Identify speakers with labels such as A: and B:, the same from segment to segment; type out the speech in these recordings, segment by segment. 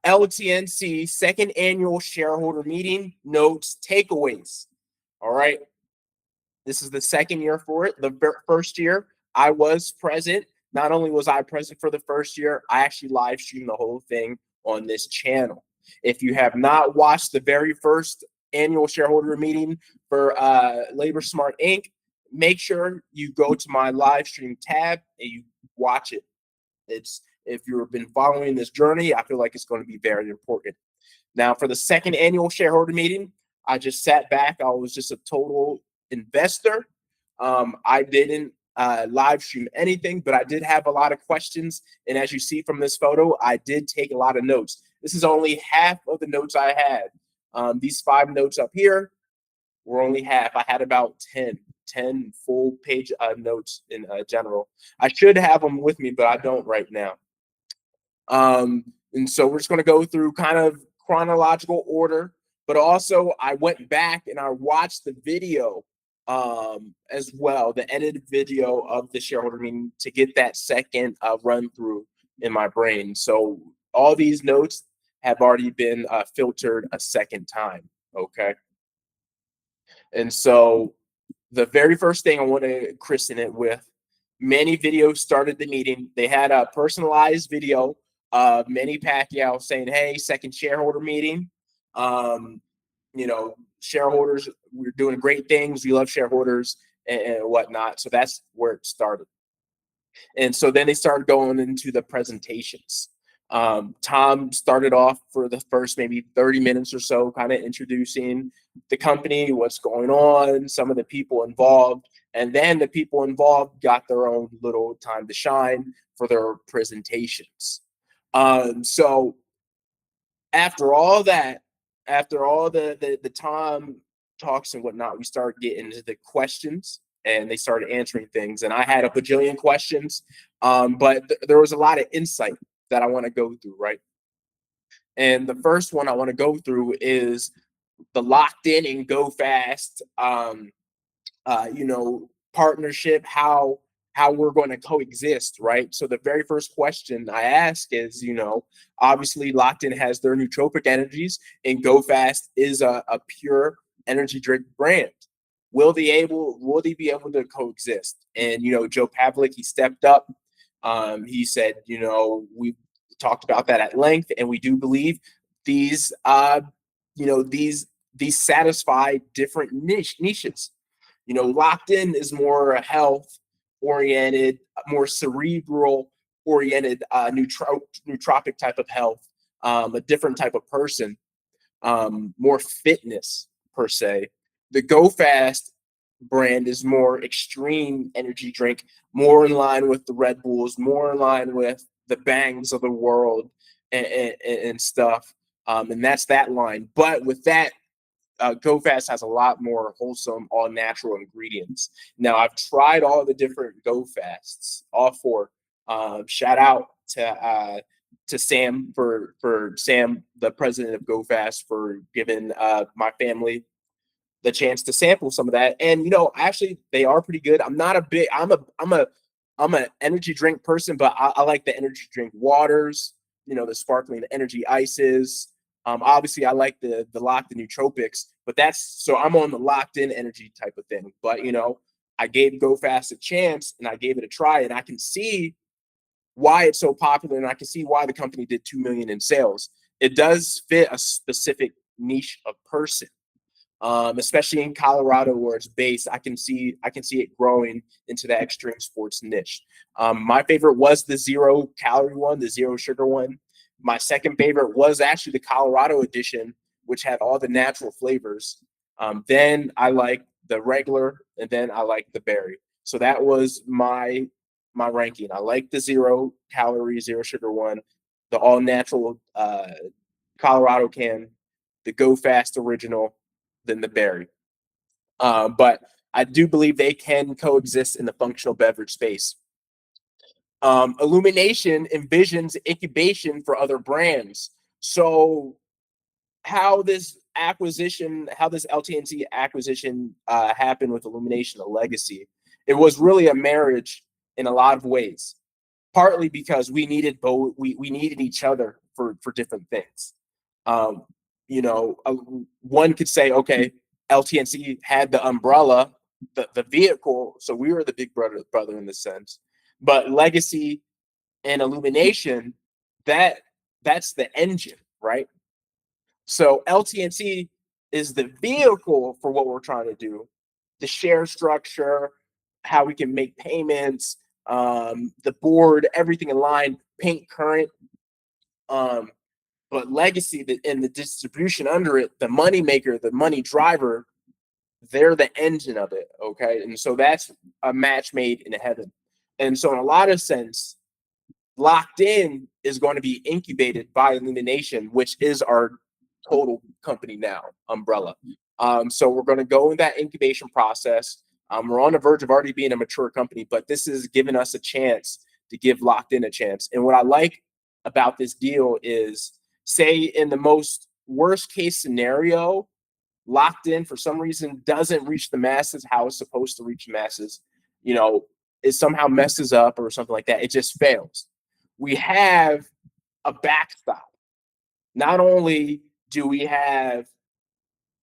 A: LTNC second annual shareholder meeting notes takeaways. All right. This is the second year for it. The first year I was present. Not only was I present for the first year, I actually live streamed the whole thing on this channel. If you have not watched the very first annual shareholder meeting for Labor Smart Inc., make sure you go to my live stream tab and you watch it. If you've been following this journey, I feel like it's going to be very important. Now, for the second annual shareholder meeting, I just sat back. I was just a total investor. I didn't live stream anything, but I did have a lot of questions. And as you see from this photo, I did take a lot of notes. This is only half of the notes I had. These 5 notes up here were only half. I had about 10 full page notes in general. I should have them with me, but I don't right now. And so we're just going to go through kind of chronological order, but also I went back and I watched the video as well, the edited video of the shareholder meeting to get that second run through in my brain. So all these notes have already been filtered a second time. Okay. And so the very first thing I want to christen it with, Manny Video started the meeting. They had a personalized video of Manny Pacquiao saying, "Hey, second shareholder meeting. You know, shareholders, we're doing great things. We love shareholders and whatnot." So that's where it started. And so then they started going into the presentations. Tom started off for the first maybe 30 minutes or so, kind of introducing the company, what's going on, some of the people involved. And then the people involved got their own little time to shine for their presentations. So after all that, after all the Tom talks and whatnot, we started getting into the questions and they started answering things. And I had a bajillion questions, but there was a lot of insight that I want to go through, right? And the first one I want to go through is the locked in and go fast, partnership, how we're going to coexist, right? So the very first question I ask is, obviously Locked In has their nootropic energies and Go Fast is a pure energy drink brand. Will they be able to coexist? And, Joe Pavlik, he stepped up. He said, we talked about that at length, and we do believe these satisfy different niches. Locked In is more health oriented, more cerebral oriented, nootropic type of health, a different type of person, more fitness per se. The Go Fast brand is more extreme energy drink, more in line with the Red Bulls, more in line with the Bangs of the world and stuff. And that's that line. But with that, Go Fast has a lot more wholesome, all natural ingredients. Now, I've tried all the different Go Fasts, all 4. Shout out to Sam for Sam, the president of Go Fast, for giving my family the chance to sample some of that. And actually, they are pretty good. I'm an energy drink person, but I like the energy drink waters. The sparkling energy ices. Obviously, I like the locked in nootropics, but so I'm on the locked in energy type of thing. But I gave Go Fast a chance and I gave it a try, and I can see why it's so popular, and I can see why the company did 2 million in sales. It does fit a specific niche of person, especially in Colorado where it's based. I can see it growing into the extreme sports niche. My favorite was the 0 calorie one, the 0 sugar one. My second favorite was actually the Colorado edition, which had all the natural flavors. Then I like the regular, and then I like the berry. So that was my ranking. I like the 0 calorie, 0 sugar one, the all natural Colorado can, the Go Fast original, then the berry. But I do believe they can coexist in the functional beverage space. Illumination envisions incubation for other brands. So how this LTNC acquisition happened with Illumination, a legacy, it was really a marriage in a lot of ways. Partly because we needed both, we needed each other for different things. One could say, okay, LTNC had the umbrella, the vehicle, so we were the big brother in this sense. But legacy and illumination, that's the engine, right? So LTNC is the vehicle for what we're trying to do, the share structure, how we can make payments, the board, everything in line, paint current. But legacy and the distribution under it, the money maker, the money driver, they're the engine of it. Okay. And so that's a match made in heaven. And so in a lot of sense, Locked In is going to be incubated by Illumination, which is our total company now, umbrella. So we're going to go in that incubation process. We're on the verge of already being a mature company, but this is giving us a chance to give Locked In a chance. And what I like about this deal is, say in the most worst case scenario, Locked In for some reason doesn't reach the masses how it's supposed to reach the masses, it somehow messes up or something like that. It just fails. We have a backstop. Not only do we have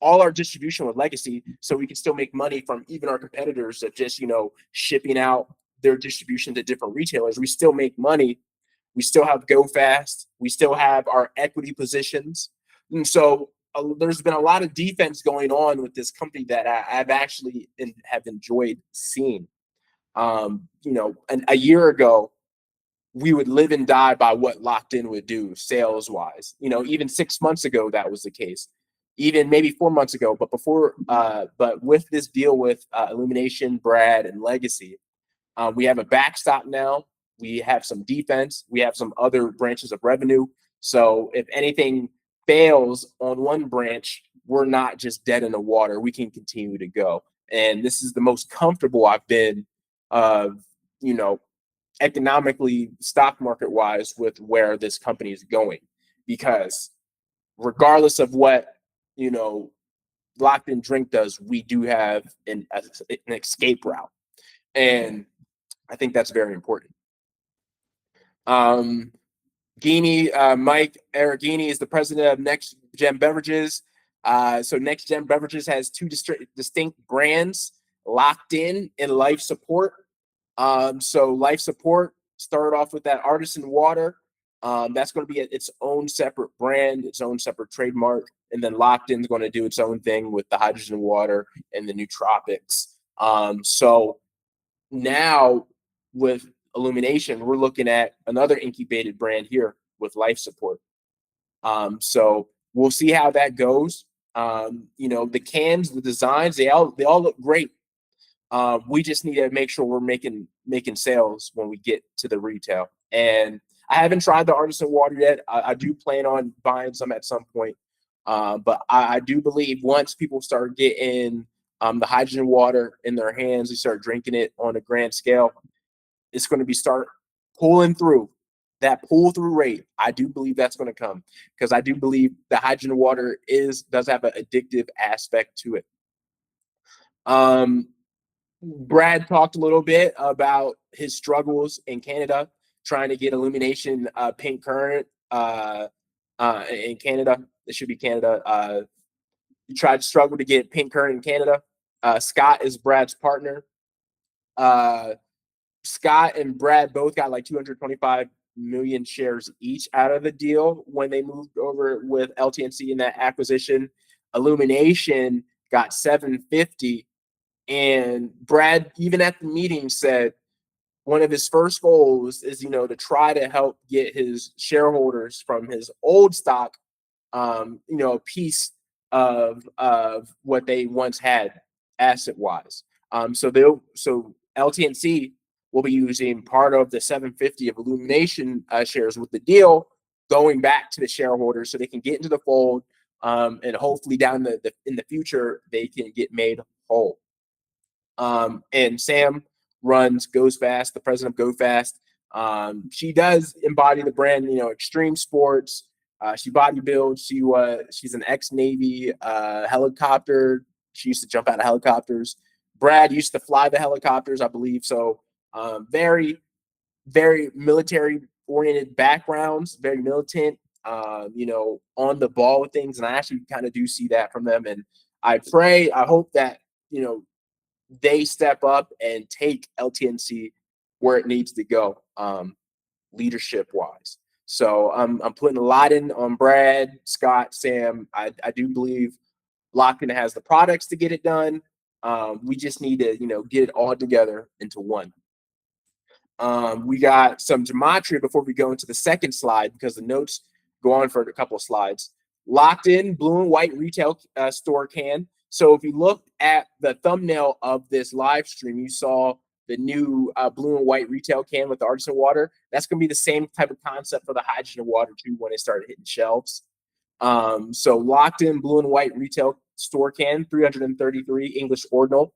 A: all our distribution with legacy, so we can still make money from even our competitors that just, shipping out their distribution to different retailers. We still make money. We still have Go Fast. We still have our equity positions. And so there's been a lot of defense going on with this company that I've actually have enjoyed seeing. A year ago, we would live and die by what Locked In would do sales wise. Even 6 months ago, that was the case. Even maybe 4 months ago, but with this deal with Illumination, Brad, and Legacy, we have a backstop now. We have some defense. We have some other branches of revenue. So if anything fails on one branch, we're not just dead in the water. We can continue to go. And this is the most comfortable I've been, economically, stock market wise, with where this company is going, because regardless of what Locked In Drink does, we do have an escape route, and I think that's very important. Mike Aragini is the president of Next Gen Beverages. So Next Gen Beverages has two distinct brands, Locked In and Life Support. So Life Support started off with that artisan water. That's going to be its own separate brand, its own separate trademark. And then Locked In is going to do its own thing with the hydrogen water and the nootropics. So now with Illumination, we're looking at another incubated brand here with Life Support. So we'll see how that goes. The cans, the designs, they all look great. We just need to make sure we're making sales when we get to the retail. And I haven't tried the artisan water yet. I do plan on buying some at some point. But I do believe once people start getting the hydrogen water in their hands, they start drinking it on a grand scale, it's going to start pulling through. That pull through rate, I do believe that's going to come, because I do believe the hydrogen water does have an addictive aspect to it. Brad talked a little bit about his struggles in Canada, trying to get Illumination paint current in Canada. It should be Canada. He tried to struggle to get paint current in Canada. Scott is Brad's partner. Scott and Brad both got like 225 million shares each out of the deal when they moved over with LTNC in that acquisition. Illumination got 750. And Brad, even at the meeting, said one of his first goals is, to try to help get his shareholders from his old stock, a piece of what they once had asset wise. So LTNC will be using part of the 750 of Illumination shares with the deal going back to the shareholders, so they can get into the fold, and hopefully down in the future they can get made whole. And Sam goes fast, the president of Go Fast. She does embody the brand, extreme sports. She bodybuilds. She's an ex-Navy helicopter. She used to jump out of helicopters. Brad used to fly the helicopters, I believe. So very, very military oriented backgrounds, very militant. on the ball with things. And I actually kind of do see that from them. And I hope that, they step up and take LTNC where it needs to go, leadership wise. So I'm putting a lot in on Brad, Scott, Sam. I do believe Lockton has the products to get it done. We just need to, get it all together into one. We got some gematria before we go into the second slide, because the notes go on for a couple of slides. Locked in blue and white retail store can. So if you look at the thumbnail of this live stream, you saw the new blue and white retail can with the artisan water. That's going to be the same type of concept for the hydrogen water too when it started hitting shelves. So Locked in blue and white retail store can, 333 English ordinal.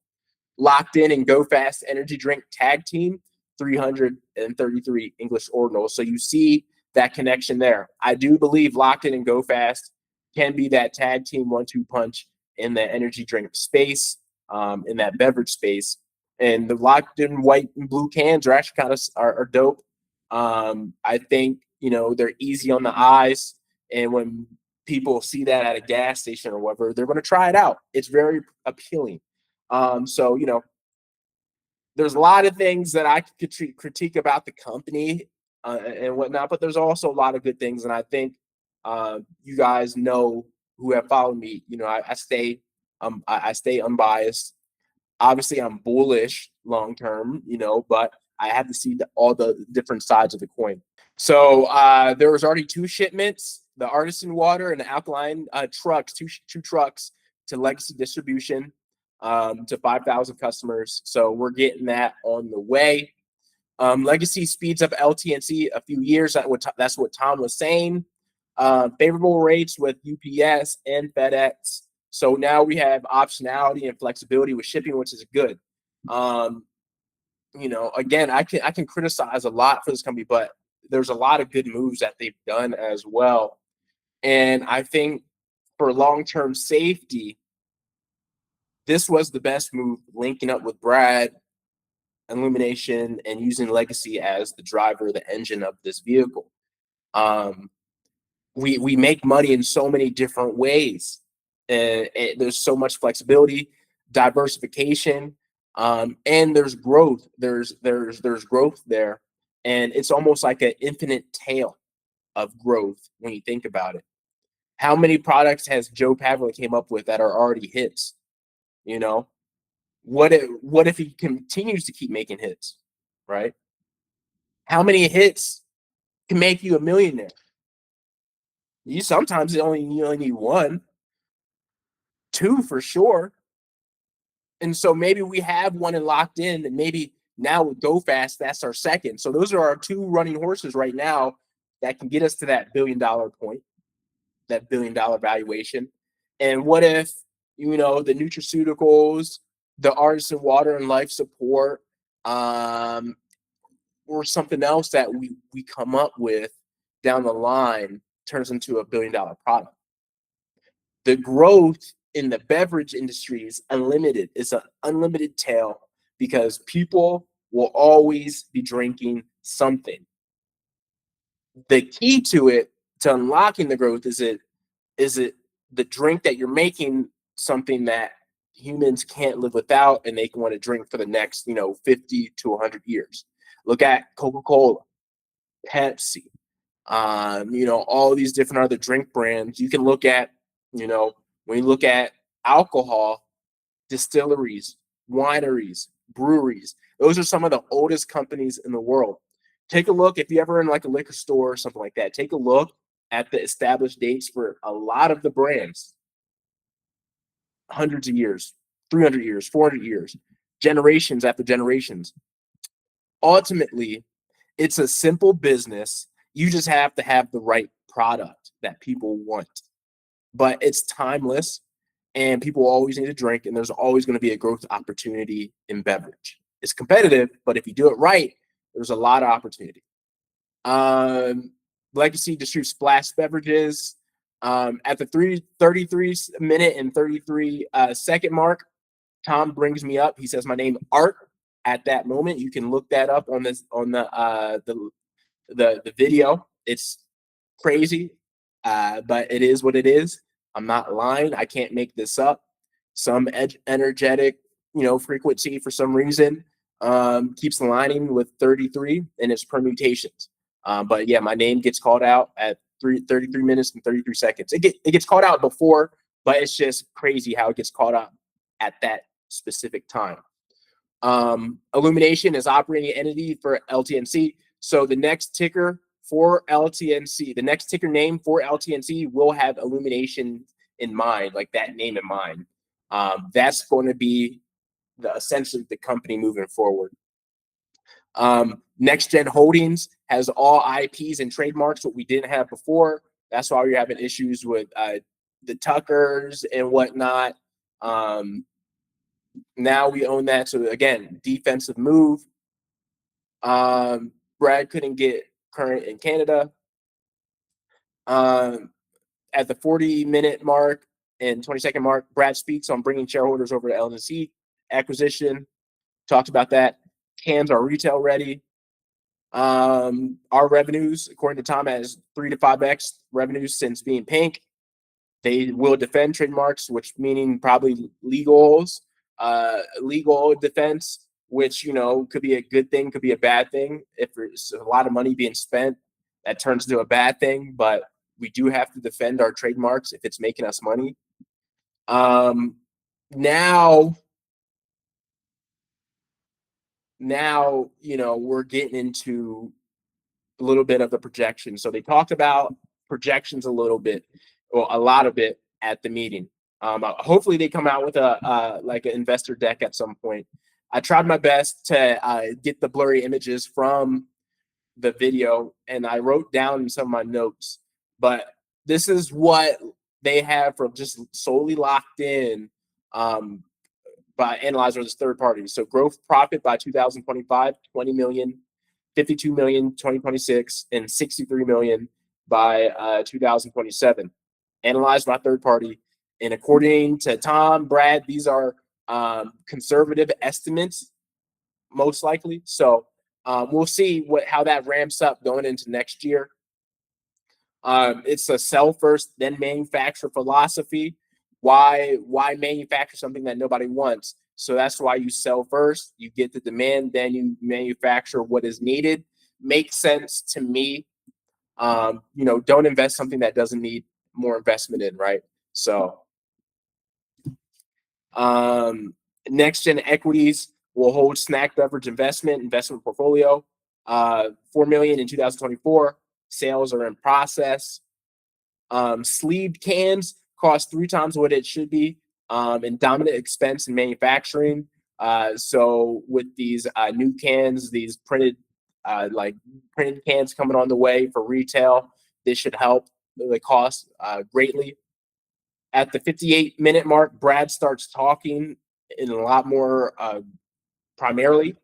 A: Locked in and Go Fast energy drink tag team, 333 English ordinal. So you see that connection there. I do believe Locked in and Go Fast can be that tag team 1-2 punch in the energy drink space, in that beverage space. And the Locked in white and blue cans are actually kind of are dope. I think, they're easy on the eyes. And when people see that at a gas station or whatever, they're going to try it out. It's very appealing. So, there's a lot of things that I could critique about the company and whatnot, but there's also a lot of good things. And I think you guys know, who have followed me, I stay unbiased. Obviously, I'm bullish long term, but I have to see all the different sides of the coin. So there was already 2 shipments, the artisan water and the alkaline trucks, two trucks to Legacy Distribution, to 5,000 customers. So we're getting that on the way. Legacy speeds up LTNC a few years. That's what Tom was saying. Favorable rates with UPS and FedEx. So now we have optionality and flexibility with shipping, which is good. Again, I can criticize a lot for this company, but there's a lot of good moves that they've done as well. And I think for long-term safety, this was the best move, linking up with Brad, Illumination, and using Legacy as the driver, the engine of this vehicle. We make money in so many different ways. There's so much flexibility, diversification, and there's growth. There's growth there, and it's almost like an infinite tail of growth when you think about it. How many products has Joe Pavlik came up with that are already hits? What if he continues to keep making hits, right? How many hits can make you a millionaire? Sometimes you only need 1, 2 for sure. And so maybe we have one and Locked in, and maybe now with Go Fast, that's our second. So those are our 2 running horses right now that can get us to that $1 billion point, that $1 billion valuation. And what if, the nutraceuticals, the artisan water and life support, or something else that we come up with down the line turns into a $1 billion product? The growth in the beverage industry is unlimited. It's an unlimited tail, because people will always be drinking something. The key to it, to unlocking the growth, is it the drink that you're making something that humans can't live without, and they can want to drink for the next 50 to 100 years. Look at Coca-Cola, Pepsi, all these different other drink brands. You can look at, when you look at alcohol, distilleries, wineries, breweries, those are some of the oldest companies in the world. Take a look, if you ever in like a liquor store or something like that, take a look at the established dates for a lot of the brands. Hundreds of years, 300 years, 400 years, generations after generations. Ultimately, it's a simple business. You just have to have the right product that people want. But it's timeless, and people always need to drink, and there's always going to be a growth opportunity in beverage. It's competitive, but if you do it right, there's a lot of opportunity. Legacy distributes splash beverages. At the 33-minute and 33-second mark, Tom brings me up. He says my name, Art. At that moment, you can look that up on the video. It's crazy. but it is what it is. I'm not lying. I can't make this up. Some energetic, frequency for some reason keeps aligning with 33 and its permutations. But yeah, my name gets called out at 33 minutes and 33 seconds. It gets called out before, but it's just crazy how it gets called out at that specific time. Illumination is operating entity for LTNC. So the next ticker for LTNC, the next ticker name for LTNC will have Illumination in mind, like that name in mind. That's going to be essentially the company moving forward. Next Gen Holdings has all IPs and trademarks, what we didn't have before. That's why we're having issues with the Tuckers and whatnot. Now we own that. So again, defensive move. Brad couldn't get current in Canada. At the 40-minute mark and 20-second mark, Brad speaks on bringing shareholders over to LTNC acquisition. Talked about that. Cans are retail ready. Our revenues, according to Tom, has 3 to 5x revenues since being pink. They will defend trademarks, which meaning probably legal defense, which could be a good thing, could be a bad thing. If there's a lot of money being spent, that turns into a bad thing. But we do have to defend our trademarks if it's making us money. Now we're getting into a little bit of the projection. So they talked about projections a little bit, or a lot of it at the meeting. Hopefully they come out with like an investor deck at some point. I tried my best to get the blurry images from the video, and I wrote down some of my notes. But this is what they have from just solely locked in by analyzer this third party. So gross profit by 2025, 20 million, 52 million 2026, and 63 million by 2027. Analyzed by third party. And according to Tom, Brad, these are conservative estimates, most likely. So we'll see how that ramps up going into next year. It's a sell first, then manufacture philosophy. Why manufacture something that nobody wants? So that's why you sell first, you get the demand, then you manufacture what is needed. Makes sense to me. Don't invest something that doesn't need more investment in, right? So Next Gen Equities will hold snack beverage investment portfolio. 4 million in 2024. Sales are in process. Sleeved cans cost 3 times what it should be, and dominant expense in manufacturing. So with these new cans, these printed cans coming on the way for retail, this should help the cost greatly. At the 58-minute mark, Brad starts talking in a lot more primarily.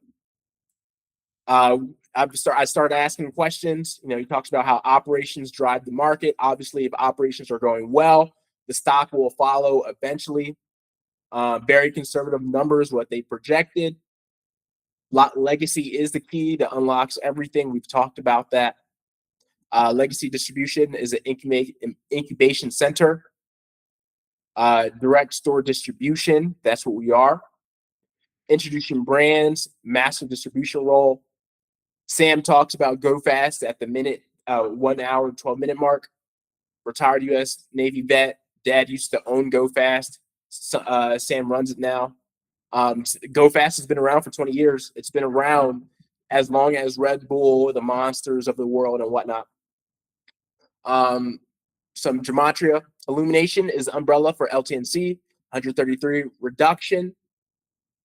A: I started asking questions. He talks about how operations drive the market. Obviously, if operations are going well, the stock will follow eventually. Very conservative numbers, what they projected. Legacy is the key that unlocks everything. We've talked about that. Legacy distribution is an incubation center. Direct store distribution, that's what we are. Introducing brands, massive distribution role. Sam talks about Go Fast at the 1 hour, 12-minute mark. Retired U.S. Navy vet. Dad used to own Go Fast. Sam runs it now. Go Fast has been around for 20 years. It's been around as long as Red Bull, the Monsters of the world, and whatnot. Some gematria. Illumination is umbrella for LTNC. 133 reduction.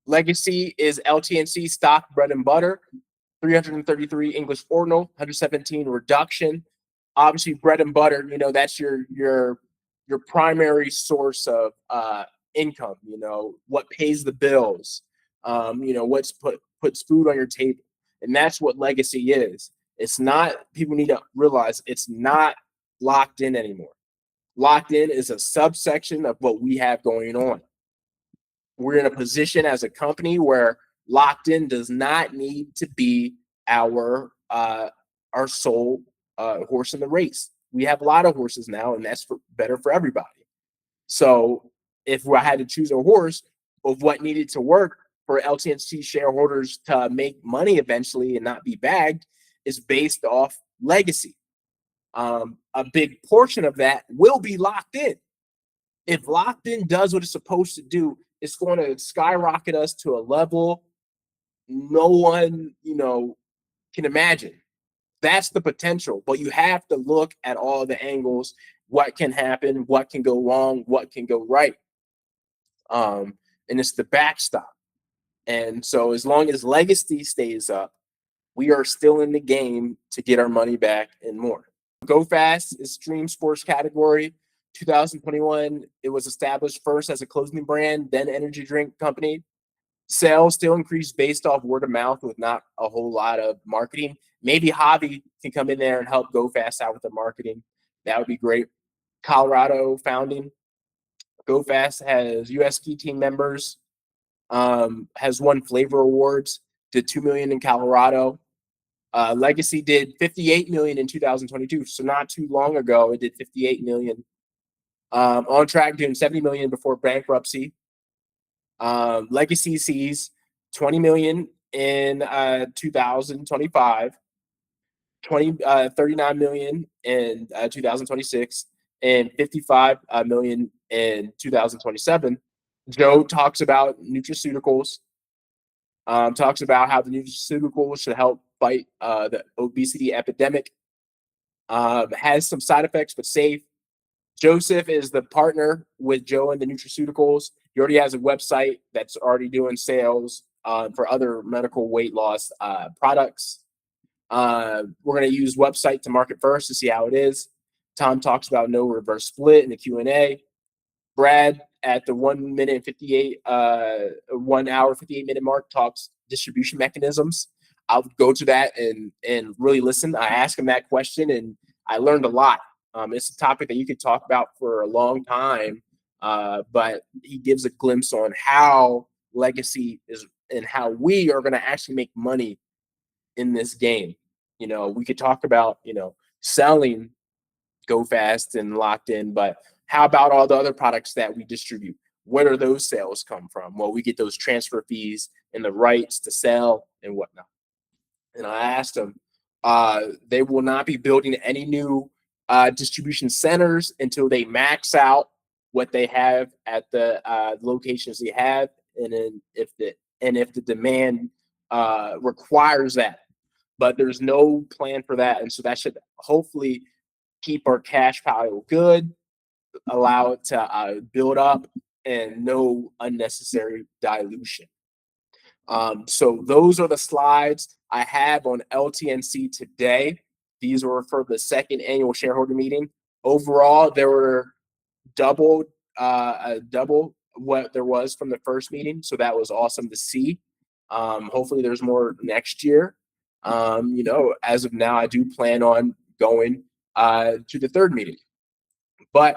A: Legacy is LTNC stock bread and butter. 333 English ordinal. 117 reduction. Obviously, bread and butter. That's your primary source of income. What pays the bills. What's puts food on your table, and that's what legacy is. It's not. People need to realize it's not locked in anymore. Locked in is a subsection of what we have going on. We're in a position as a company where locked in does not need to be our sole horse in the race. we have a lot of horses now, and that's better for everybody. So if I had to choose a horse of what needed to work for LTNC shareholders to make money eventually and not be bagged, is based off legacy. A big portion of that will be locked in. If locked in does what it's supposed to do, it's going to skyrocket us to a level no one, can imagine. That's the potential, but you have to look at all the angles, what can happen, what can go wrong, what can go right. And it's the backstop. And so as long as legacy stays up, we are still in the game to get our money back and more. Go Fast is stream sports category. 2021, it was established first as a clothing brand, then energy drink company. Sales still increased based off word of mouth with not a whole lot of marketing. Maybe Javi can come in there and help Go Fast out with the marketing. That would be great. Colorado founding. Go Fast has U.S. ski team members. Has won flavor awards. Did $2 million in Colorado. Legacy did $58 million in 2022, so not too long ago it did $58 million. On track doing $70 million before bankruptcy. Legacy sees $20 million in 2025, 39 million in 2026, and 55 million in 2027. Joe talks about nutraceuticals. Talks about how the nutraceuticals should help fight the obesity epidemic. Has some side effects, but safe. Joseph is the partner with Joe and the nutraceuticals. He already has a website that's already doing sales for other medical weight loss products. We're going to use website to market first to see how it is. Tom talks about no reverse split in the Q&A. Brad at the 1 minute 58, 1 hour 58 minute mark talks distribution mechanisms. I'll go to that and really listen. I asked him that question and I learned a lot. It's a topic that you could talk about for a long time, but he gives a glimpse on how legacy is and how we are going to actually make money in this game. We could talk about, selling Go Fast and Locked In, but how about all the other products that we distribute? Where do those sales come from? Well, we get those transfer fees and the rights to sell and whatnot. And I asked them, they will not be building any new distribution centers until they max out what they have at the locations they have, and then if the demand requires that. But there's no plan for that, and so that should hopefully keep our cash pile good, allow it to build up, and no unnecessary dilution. So those are the slides I have on LTNC today. These were for the second annual shareholder meeting. Overall, there were double what there was from the first meeting, so that was awesome to see. Hopefully there's more next year. As of now, I do plan on going to the third meeting. But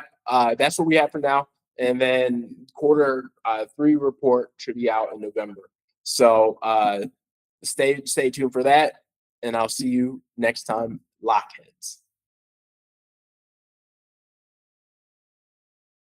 A: that's what we have for now. And then quarter 3 report should be out in November. So stay tuned for that. And I'll see you next time, Lockheads.